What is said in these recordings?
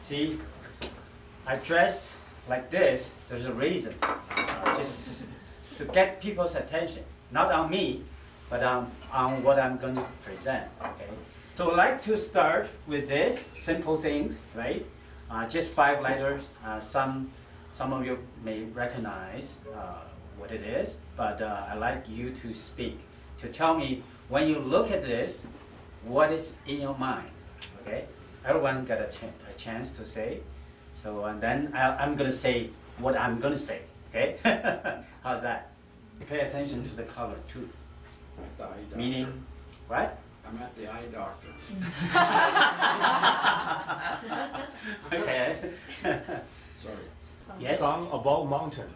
See, I dress like this, there's a reason. Just to get people's attention, not on me, but on what I'm going to present, okay? So I'd like to start with this, simple things, right? Just 5 letters. Some of you may recognize what it is, but I'd like you to speak, to tell me when you look at this, what is in your mind, okay? Everyone got a chance to say. So and then I'm going to say what I'm going to say, okay? How's that? Pay attention to the color too. The eye doctor. Meaning, what? I'm at the eye doctor. Okay. Sorry. Yes? Song about mountain.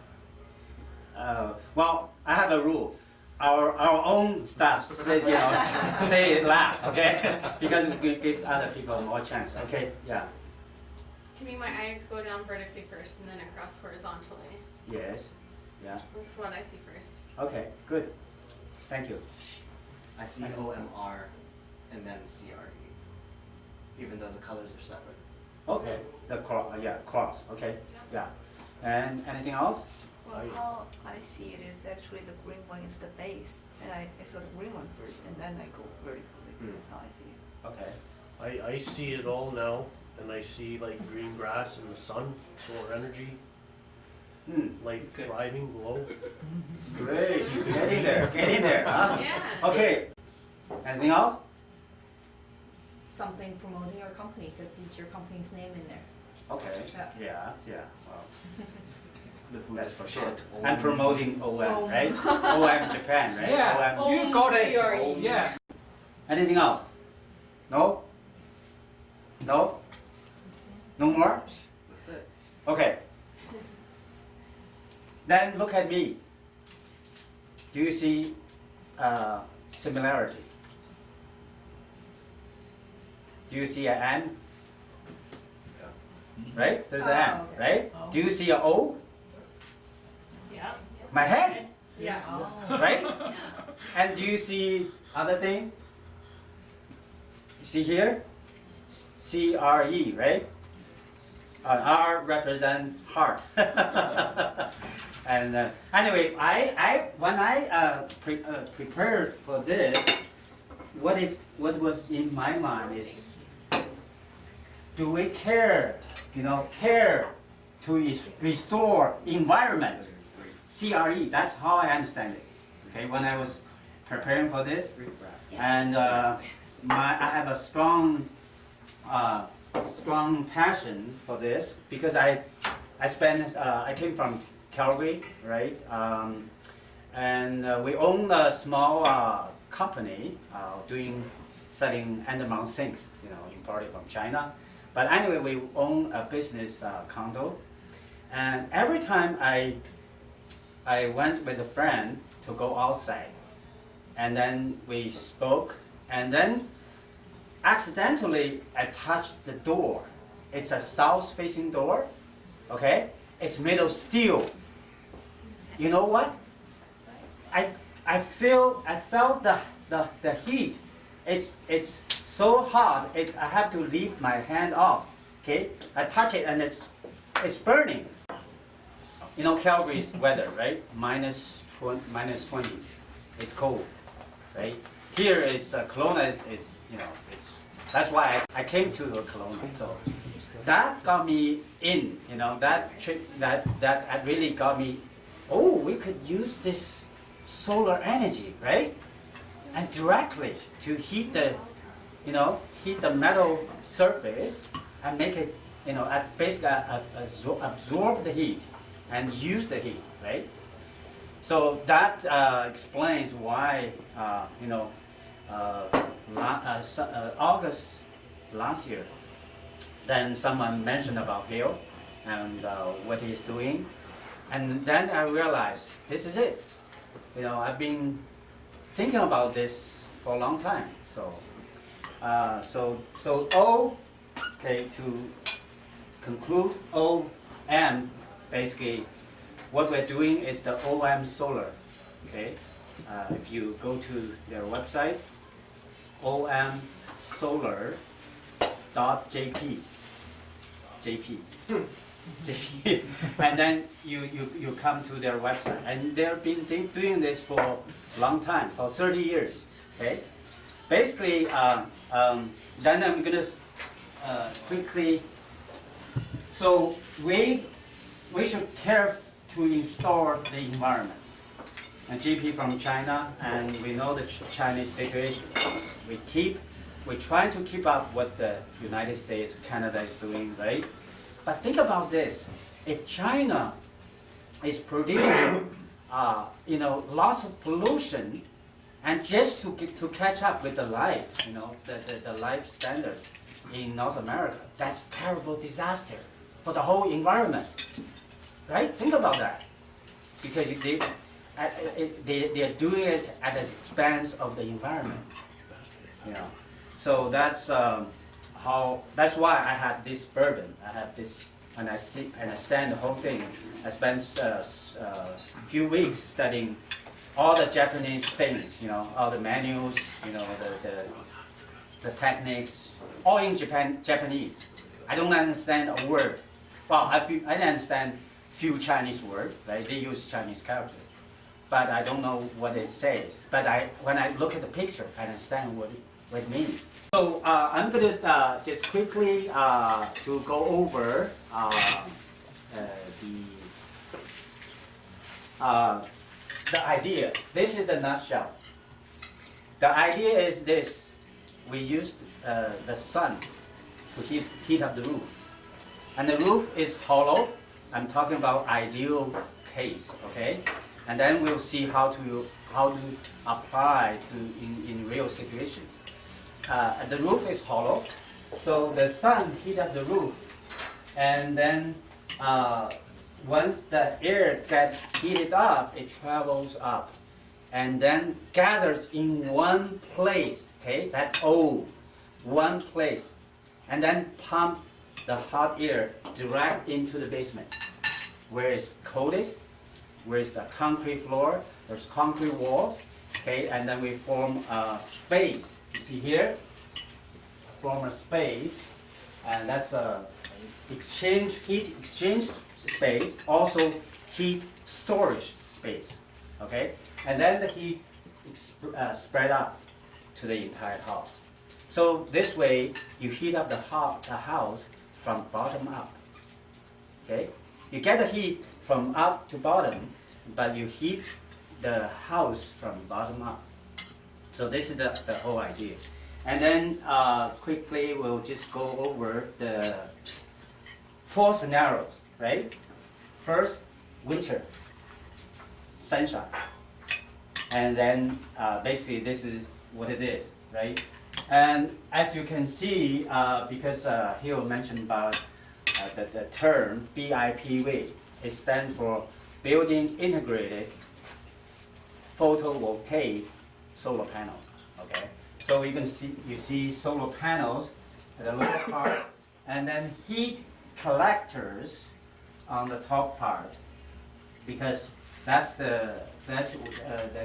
Well, I have a rule. Our own staff says, say it last, okay? Because we give other people more chance, okay? Yeah. To me, my eyes go down vertically first and then across horizontally. Yes. Yeah. That's what I see first. Okay, good. Thank you. I see OMR and then CRE, even though the colors are separate. Okay. The cross, cross, okay? Yeah. And anything else? Well, how I see it is actually the green one is the base, and I saw the green one first, and then I go vertically. That's how I see it. Okay. I see it all now, and I see like green grass and the sun, solar energy, life thriving, glow. Great. Get in there, huh? Yeah. Okay. Anything else? Something promoting your company because it's your company's name in there. Okay. Yeah. Yeah. Well, The blue that's is for for sure. short. I'm promoting OM, right? OM Japan, right? Yeah. OM. You got it. CRE. Yeah. Anything else? No? No? No more? That's it. Okay. Then look at me. Do you see similarity? Do you see an N? Right? There's an N, okay. right? Do you see an O? Yeah. My head, Yeah. right? And do you see other thing? You see here? CRE, right? R represent heart. And anyway, when I prepared for this, what was in my mind is, do we care to restore environment? CRE, that's how I understand it. Okay, when I was preparing for this, and I have a strong passion for this because I came from Calgary, right? And we own a small company selling undermount sinks, imported from China. But anyway, we own a business condo, and every time I went with a friend to go outside, and then we spoke, and then accidentally I touched the door. It's a south-facing door, okay? It's made of steel. You know what? I felt the heat. It's so hot. I have to leave my hand off. Okay, I touch it and it's burning. You know Calgary's weather, right? minus 20. It's cold, right? Here is Kelowna is that's why I came to Kelowna. So that got me in. That trip that really got me. Oh, we could use this solar energy, right? And directly to heat the metal surface and make it, basically absorb the heat and use the heat, right? So that explains why, August last year, then someone mentioned about Bill and what he's doing, and then I realized this is it. I've been thinking about this for a long time. So O, okay, to conclude, OM, basically what we're doing is the OM Solar, okay? If you go to their website, omsolar.jp, JP. JP. And then you come to their website. And they've been doing this for a long time, for 30 years. Okay? Basically, then I'm going to quickly. So we should care to install the environment. And GP from China, and we know the Chinese situation. We try to keep up what the United States, Canada is doing, right? But think about this: if China is producing, lots of pollution, and just to catch up with the life, the life standard in North America, that's terrible disaster for the whole environment, right? Think about that, because they are doing it at the expense of the environment. So that's that's why I have this burden. I have this, and I stand the whole thing. I spent a few weeks studying all the Japanese things, all the manuals, the techniques, all in Japanese. I don't understand a word. Well, I understand few Chinese words, right? They use Chinese characters, but I don't know what it says. But when I look at the picture, I understand what it means. So I'm going to just quickly to go over the idea. This is the nutshell. The idea is this: we use the sun to heat up the roof, and the roof is hollow. I'm talking about ideal case, okay? And then we'll see how to apply in real situations. The roof is hollow, so the sun heat up the roof, and then once the air gets heated up, it travels up, and then gathers in one place. Okay, that one place, and then pump the hot air direct into the basement, where it's coldest, where it's the concrete floor, there's concrete wall. Okay, and then we form a space. You see here, form a space, and that's a heat exchange space, also heat storage space. Okay, and then the heat spread out to the entire house. So this way, you heat up the house from bottom up. Okay, you get the heat from up to bottom, but you heat the house from bottom up. So this is the whole idea. And then quickly we'll just go over the 4 scenarios, right? First, winter, sunshine. And then basically this is what it is, right? And as you can see, because Hill mentioned about the term BIPV, it stands for Building Integrated Photovoltaic Solar Panels. Okay, so you see solar panels at the lower part, and then heat collectors on the top part, because that's the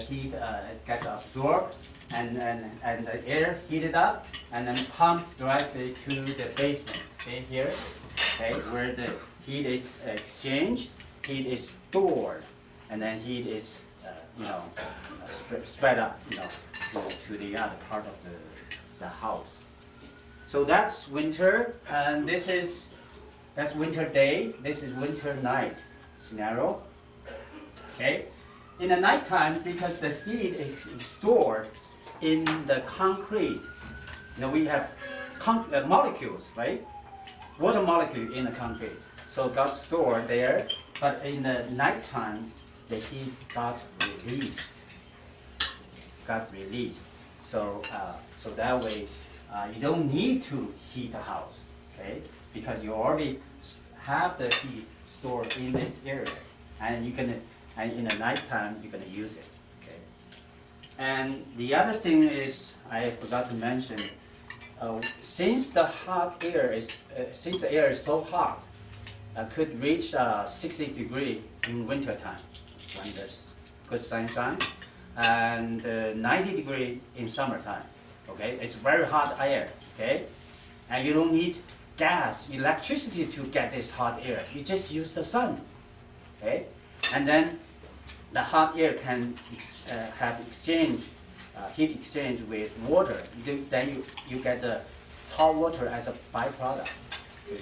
heat gets absorbed and the air heated up and then pumped directly to the basement. Okay, here, okay, where the heat is exchanged, heat is stored, and then heat is spread up, to the other part of the house. So that's winter, and that's winter day. This is winter night scenario. Okay, in the nighttime, because the heat is stored in the concrete, we have molecules, right? Water molecule in the concrete, so got stored there. But in the nighttime, the heat got released. So that way, you don't need to heat the house, okay? Because you already have the heat stored in this area, and in the nighttime you're gonna use it, okay? And the other thing is, I forgot to mention, since the air is so hot, could reach 60 degrees in winter time when there's good sunshine, and 90 degrees in summertime. Okay, it's very hot air. Okay, and you don't need gas, electricity to get this hot air. You just use the sun, okay? And then the hot air can have exchange, heat exchange with water. Then you get the hot water as a byproduct.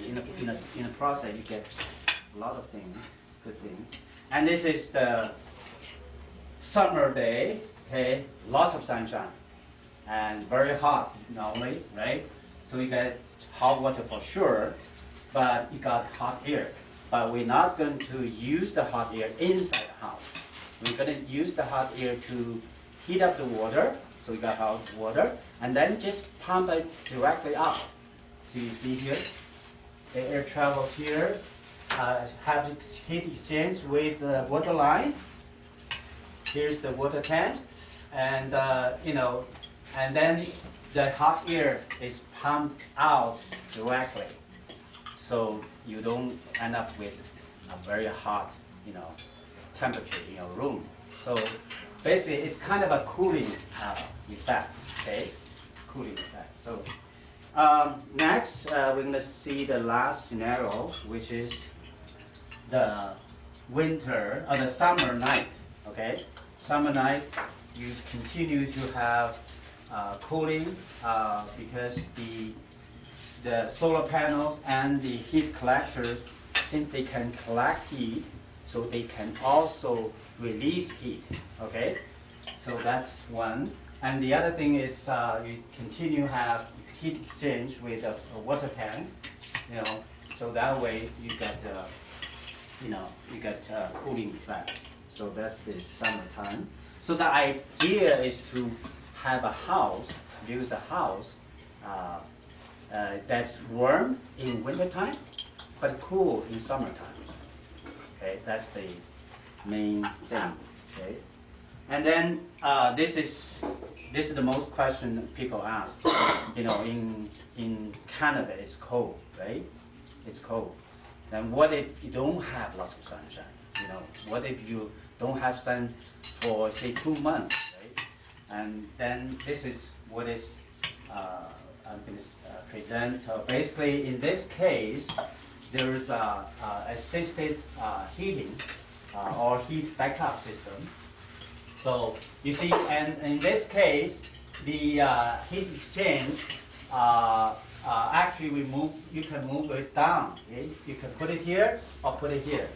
In a process, you get a lot of things, good things. And this is the summer day, okay? Lots of sunshine and very hot normally, right? So you get hot water for sure, but you got hot air. But we're not going to use the hot air inside the house. We're going to use the hot air to heat up the water, so we got hot water, and then just pump it directly out. So you see here, the air travels here, have heat exchange with the water line. Here's the water tank, and and then the hot air is pumped out directly, so you don't end up with a very hot, temperature in your room. So basically, it's kind of a cooling effect, okay? Cooling effect. So next, we're going to see the last scenario, which is the winter or the summer night, okay? Summer night, you continue to have cooling because the solar panels and the heat collectors, since they can collect heat, so they can also release heat, okay? So that's one. And the other thing is you continue have heat exchange with a water tank, so that way you get cooling effect. So that's the summertime. So the idea is to have a house, use a house that's warm in wintertime, but cool in summertime. Okay, that's the main thing. Okay, and then this is the most question people ask. In Canada it's cold, right? It's cold. Then what if you don't have lots of sunshine? What if you don't have sun for say 2 months, right? And then this is what is I'm going to present. So basically, in this case, there is a assisted heating or heat backup system. So you see, and in this case, the heat exchange actually you can move it down. Okay? You can put it here or put it here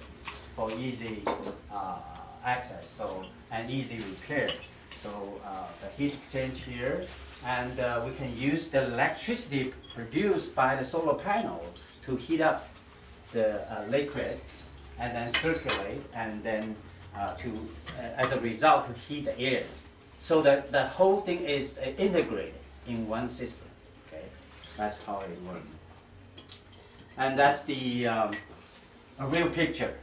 for easy access. So and easy repair. So the heat exchange here, and we can use the electricity produced by the solar panel to heat up the liquid, and then circulate, and then as a result to heat the air. So that the whole thing is integrated in one system. Okay, that's how it works. And that's the a real picture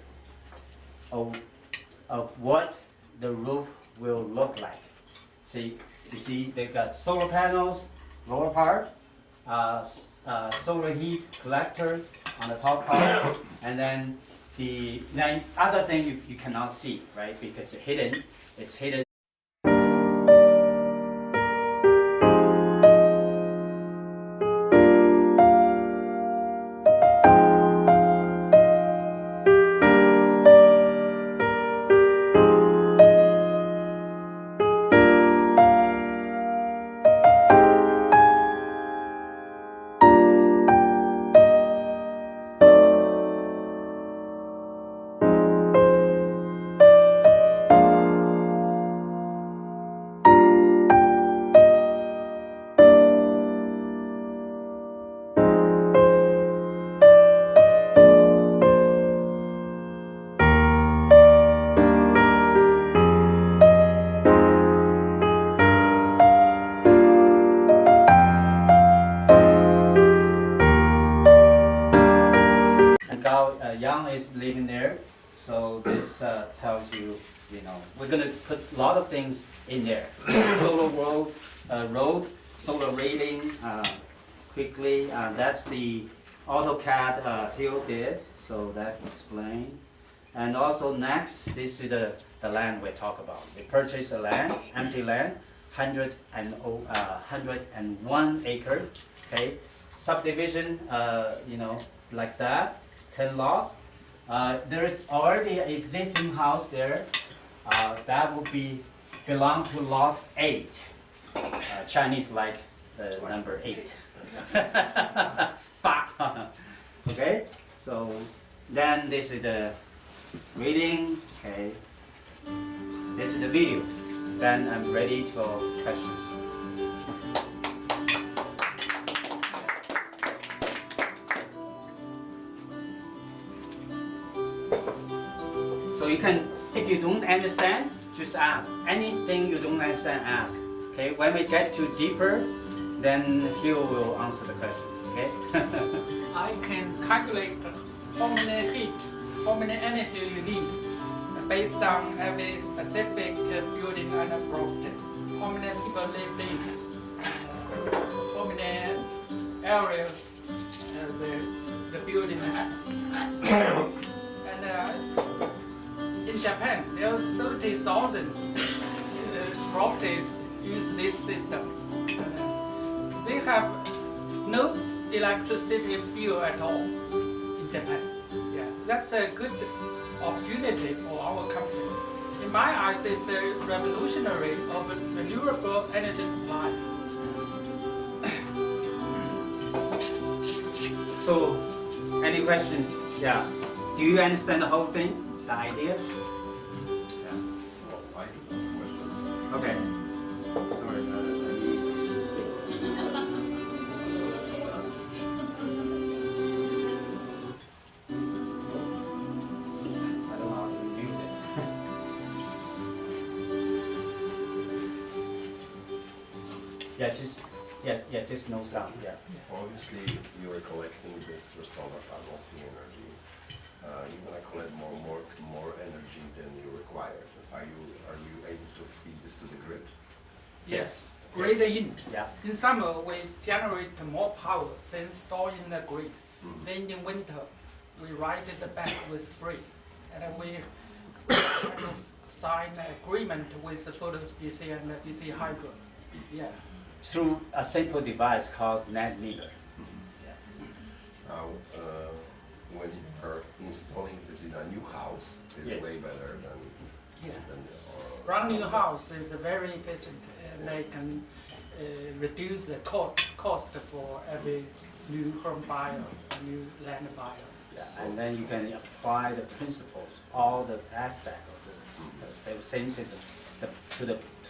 of what the roof will look like. You see, they've got solar panels, lower part, solar heat collector on the top part, and then the other thing you cannot see, right? Because it's hidden. It's hidden. Yang is living there, so this tells you, we're going to put a lot of things in there. Solar road, solar rating, quickly. That's the AutoCAD Hill did, so that explains. And also next, this is the land we talk about. We purchased a land, empty land, 101 acre. Okay, subdivision, like that, 10 lots. There is already an existing house there. That would belong to lot 8. Chinese like the number 8. Fa. Okay, so then this is the reading. Okay, this is the video. Then I'm ready for questions. So you can, if you don't understand, just ask. Anything you don't understand, ask. Okay, when we get to deeper, then he will answer the question. Okay. I can calculate how many heat, how many energy you need based on every specific building and property. How many people live in, how many areas the building has. And in Japan, there are 30,000 properties use this system. They have no electricity bill at all in Japan. Yeah, that's a good opportunity for our company. In my eyes, it's a revolutionary of renewable energy supply. So, any questions? Yeah. Do you understand the whole thing? The idea? Yeah. So I do have a question. Okay. Sorry. I don't know how to mute it. Yeah, just no sound. Yeah. So obviously you are collecting this through solar panels, the energy. You're gonna collect more energy than you require. Are you able to feed this to the grid? Yes, grid in. Yeah. In summer, we generate more power, then store in the grid. Then in winter, we ride it back with free. And we kind of sign an agreement with the Photos BC and the BC Hydro. Yeah. Through a simple device called net meter. Now, when you are installing this in a new house, it's Yes. way better than Yeah. Brand Brand new house is very efficient. They can reduce the cost for every new home buyer, new land buyer. Yeah, and then you can apply the principles, all the aspects of the same system, to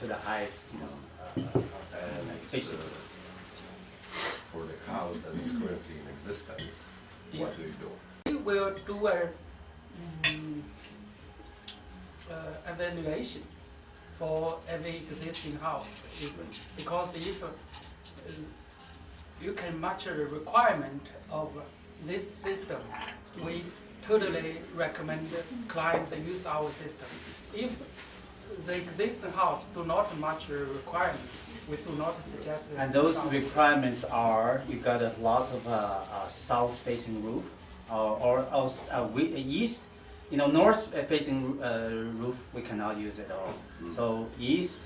the highest, And efficiency. for the house that is currently in existence, what do you do? We will do a evaluation for every existing house, because if you can match the requirement of this system, we totally recommend clients use our system. If the existing house do not match the requirements, we do not suggest. And those requirements are, you got lots of south-facing roof, or east, north-facing roof, we cannot use at all. So east,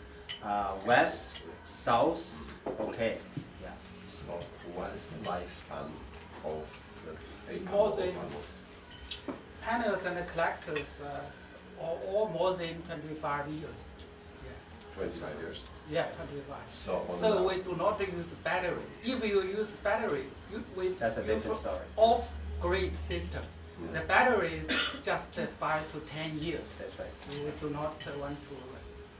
west, south, okay, yeah. So what is the lifespan of the More panel than- panels? Panels and collectors are all more than 25 years. 25 years. Yeah, 25. So on So an- we do not use battery. If you use battery, we That's a different story. off-grid system. The battery is just 5 to 10 years. That's right. We do not want to.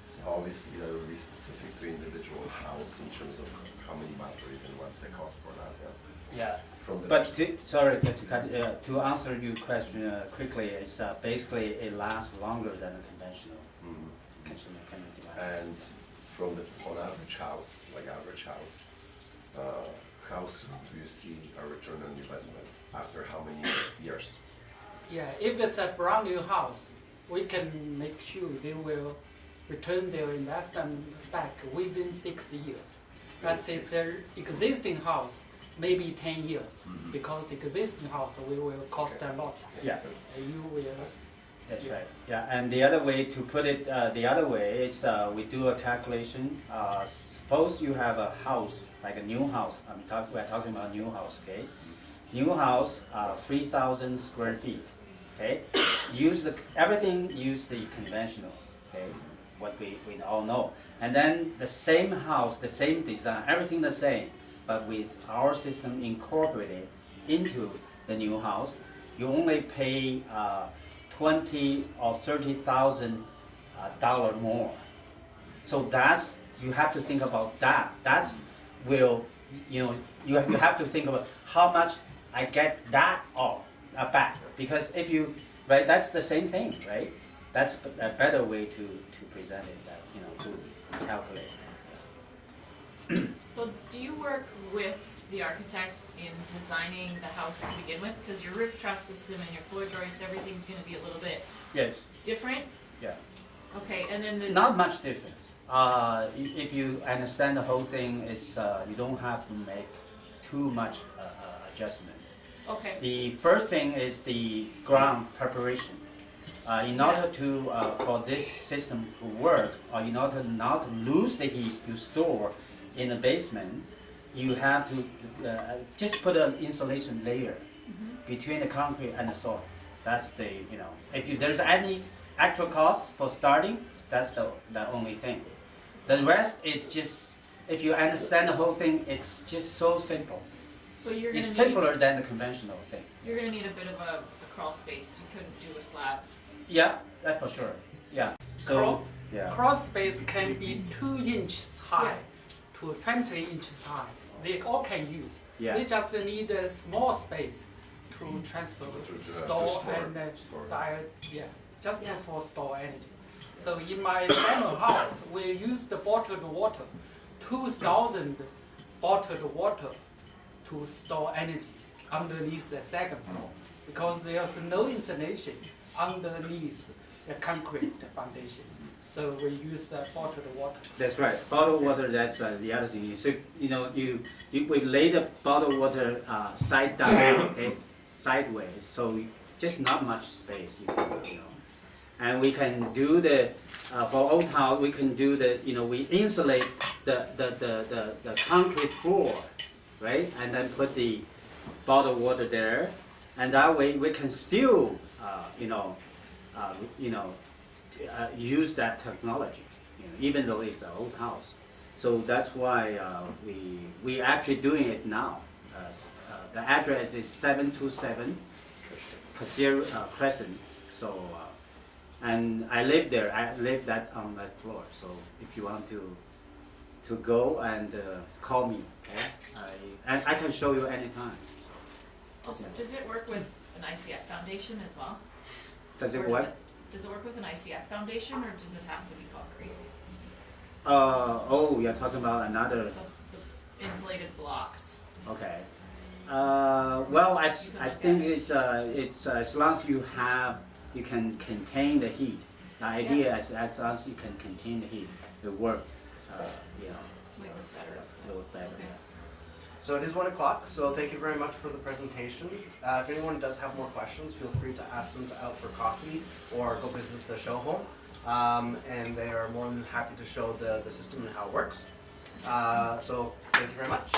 So obviously that will be specific to individual house in terms of how many batteries and what's the cost for that. Yeah. Yeah. From the But sorry to answer your question quickly, it's basically it lasts longer than a conventional Mhm. kind of device. And from the on average house, how soon do you see a return on investment? After how many years? Yeah, if it's a brand new house, we can make sure they will return their investment back within 6 years. But it's an existing house, maybe 10 years, because existing house will cost a lot. Yeah. You will. That's right. Yeah, and the other way to put it, the other way is we do a calculation Suppose you have a house, like a new house. We're talking about new house, okay? New house, 3,000 square feet, okay? Everything use the conventional, okay? What we all know. And then the same house, the same design, everything the same, but with our system incorporated into the new house, you only pay 20 or 30,000 dollar more. So you have to think about that. You have to think about how much I get that back. Because right, that's the same thing, right? That's a better way to present it, to calculate. So do you work with the architect in designing the house to begin with? Because your roof truss system and your floor joists, everything's going to be a little bit different? Yeah. Okay, and then Not much difference. If you understand the whole thing, you don't have to make too much adjustment. Okay. The first thing is the ground preparation. In order for this system to work, or in order not to lose the heat you store in the basement, you have to just put an insulation layer between the concrete and the soil. That's if there's any actual cost for starting, that's the only thing. The rest, it's just, if you understand the whole thing, it's just so simple. So you're It's going to simpler than the conventional thing. You're going to need a bit of a crawl space. You couldn't do a slab. Yeah, that's for sure. Yeah. So, Crawl space can be 2 inches high to 20 inches high. They all can use. Yeah. They just need a small space to transfer, store for store energy. So in my demo house, we use the bottled water, 2,000 bottled water to store energy underneath the second floor, because there's no insulation underneath the concrete foundation. So we use the bottled water. That's right. Bottled water, that's the other thing. So, we lay the bottled water side down, okay, sideways. So just not much space, And we can do for old house, we can do we insulate the concrete floor, right? And then put the bottled water there. And that way we can still, use that technology, even though it's an old house. So that's why we actually doing it now. The address is 727 Crescent. So, and I live there. I live on that floor. So if you want to go and call me, okay? And I can show you anytime. So. Does it work with an ICF foundation as well? Does it what? Does it work with an ICF foundation, or does it have to be concrete? You're talking about another. The insulated blocks. Okay. Well, I think it's as long as you can contain the heat. The idea is as long as you can contain the heat, it work. It work better. Okay. So it is 1 o'clock, so thank you very much for the presentation. If anyone does have more questions, feel free to ask them out for coffee or go visit the show home. And they are more than happy to show the system and how it works. So thank you very much.